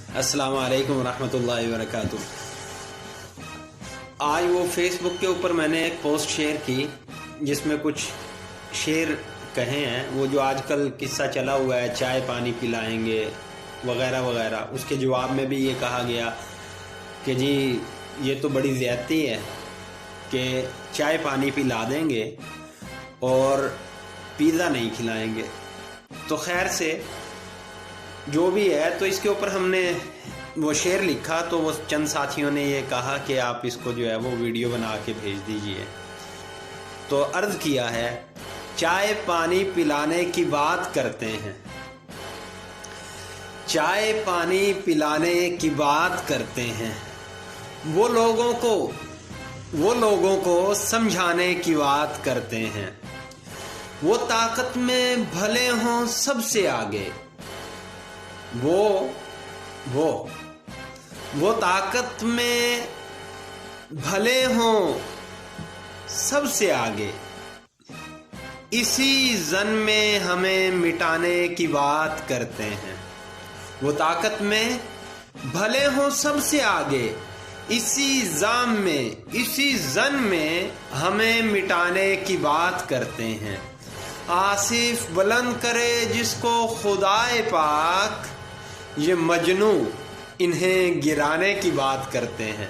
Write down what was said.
अस्सलाम वालेकुम रहमतुल्लाहि व बरकातुहू। आज वो फेसबुक के ऊपर मैंने एक पोस्ट शेयर की जिसमें कुछ शेर कहे हैं, वो जो आजकल किस्सा चला हुआ है चाय पानी पिलाएंगे वगैरह वगैरह, उसके जवाब में भी ये कहा गया कि जी ये तो बड़ी ज़्यादती है कि चाय पानी पिला देंगे और पिज़्ज़ा नहीं खिलाएंगे। तो खैर से जो भी है, तो इसके ऊपर हमने वो शेर लिखा तो वो चंद साथियों ने ये कहा कि आप इसको जो है वो वीडियो बना के भेज दीजिए। तो अर्ज़ किया है, चाय पानी पिलाने की बात करते हैं, चाय पानी पिलाने की बात करते हैं, वो लोगों को समझाने की बात करते हैं, वो ताकत में भले हों सबसे आगे, वो ताकत में भले हों सबसे आगे, इसी जन में हमें मिटाने की बात करते हैं। वो ताकत में भले हों सबसे आगे, इसी जन में हमें मिटाने की बात करते हैं। आसिफ बुलंद करे जिसको खुदाए पाक, ये मजनू इन्हें गिराने की बात करते हैं।